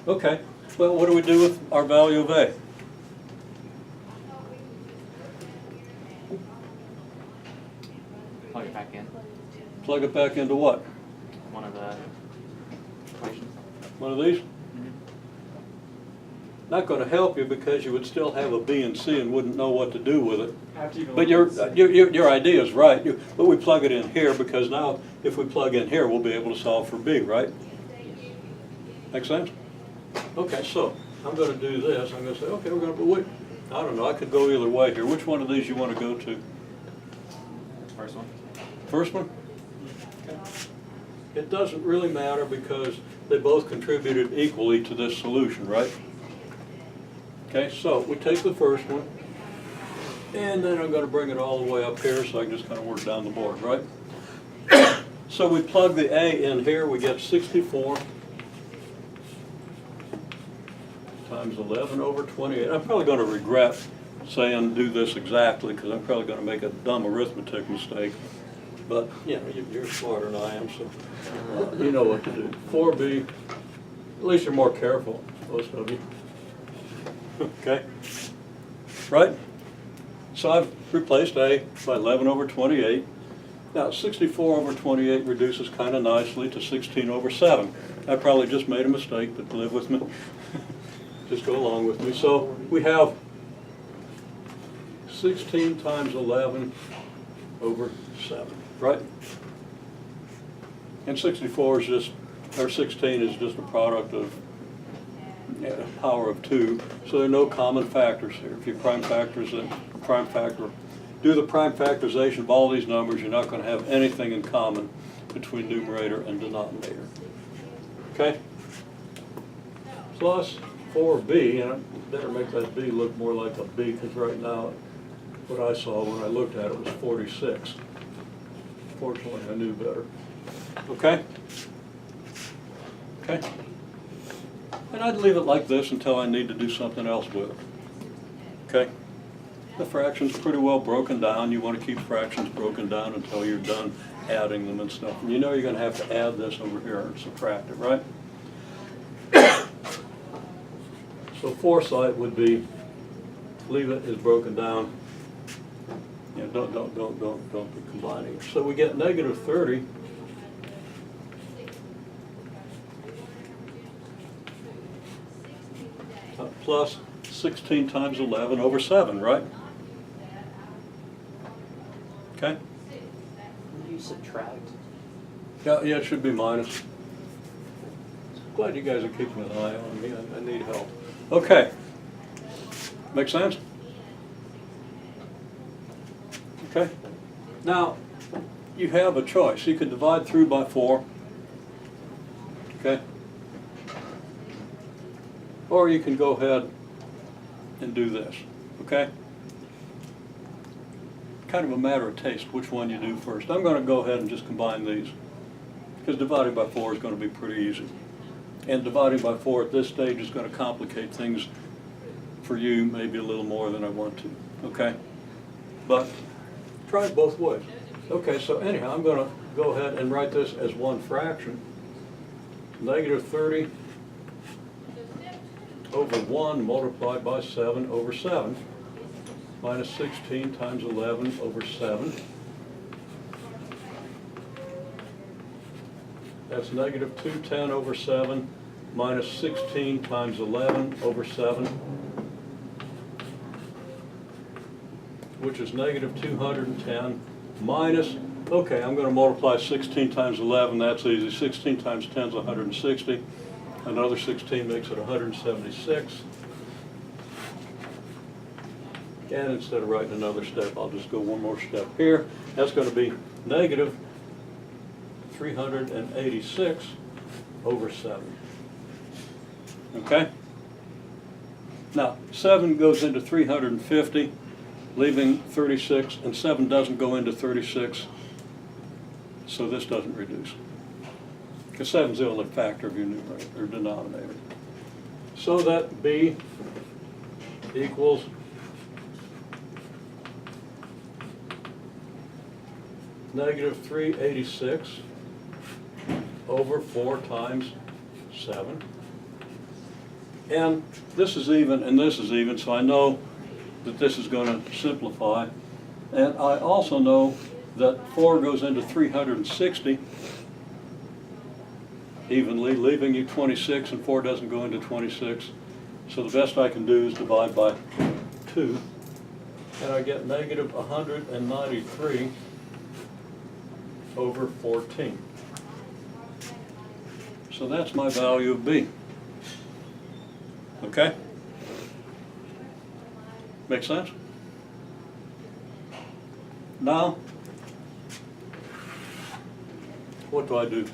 Okay, well, what do we do with our value of A? Plug it back in. Plug it back into what? One of the equations. One of these? Not going to help you because you would still have a B and C and wouldn't know what to do with it. But your idea is right. But we plug it in here because now if we plug in here, we'll be able to solve for B, right? Make sense? Okay, so I'm going to do this. I'm going to say, okay, we're going to, wait. I don't know. I could go either way here. Which one of these you want to go to? First one. First one? Okay. It doesn't really matter because they both contributed equally to this solution, right? Okay, so we take the first one, and then I'm going to bring it all the way up here so I can just kind of work down the board, right? So we plug the A in here, we get 64 times 11 over 28. I'm probably going to regret saying do this exactly because I'm probably going to make a dumb arithmetic mistake. But, you know, you're smarter than I am, so you know what to do. 4B, at least you're more careful, most of you. Okay, right? So I've replaced A by 11 over 28. Now 64 over 28 reduces kind of nicely to 16 over 7. I probably just made a mistake, but live with me. Just go along with me. So we have 16 times 11 over 7, right? And 64 is just, or 16 is just a product of power of 2, so there are no common factors here. If you do the prime factorization of all these numbers, you're not going to have anything in common between numerator and denominator. Okay? Plus 4B, and I better make that B look more like a B, because right now what I saw when I looked at it was 46. Fortunately, I knew better. Okay? Okay? And I'd leave it like this until I need to do something else with it. Okay? The fraction's pretty well broken down. You want to keep fractions broken down until you're done adding them and stuff. And you know you're going to have to add this over here and subtract it, right? So foresight would be leave it as broken down. You know, don't be combining. So we get negative 30. Plus 16 times 11 over 7, right? Okay? When you subtract? Yeah, it should be minus. Glad you guys are keeping an eye on me. I need help. Okay. Make sense? Okay. Now, you have a choice. You can divide through by 4. Okay? Or you can go ahead and do this, okay? Kind of a matter of taste, which one you do first. I'm going to go ahead and just combine these, because dividing by 4 is going to be pretty easy. And dividing by 4 at this stage is going to complicate things for you maybe a little more than I want to, okay? But try it both ways. Okay, so anyhow, I'm going to go ahead and write this as one fraction. Negative 30 over 1 multiplied by 7 over 7 minus 16 times 11 over 7. That's negative 210 over 7 minus 16 times 11 over 7, which is negative 210 minus, okay, I'm going to multiply 16 times 11, that's easy. 16 times 10 is 160. Another 16 makes it 176. And instead of writing another step, I'll just go one more step here. That's going to be negative 386 over 7. Okay? Now, 7 goes into 350, leaving 36, and 7 doesn't go into 36, so this doesn't reduce. Because 7 is the only factor of your numerator or denominator. So that B equals negative 386 over 4 times 7. And this is even, and this is even, so I know that this is gonna simplify. And I also know that 4 goes into 360 evenly, leaving you 26, and 4 doesn't go into 26. So the best I can do is divide by 2, and I get negative 193 over 14. So that's my value of B. Okay? Make sense? Now, what do I do?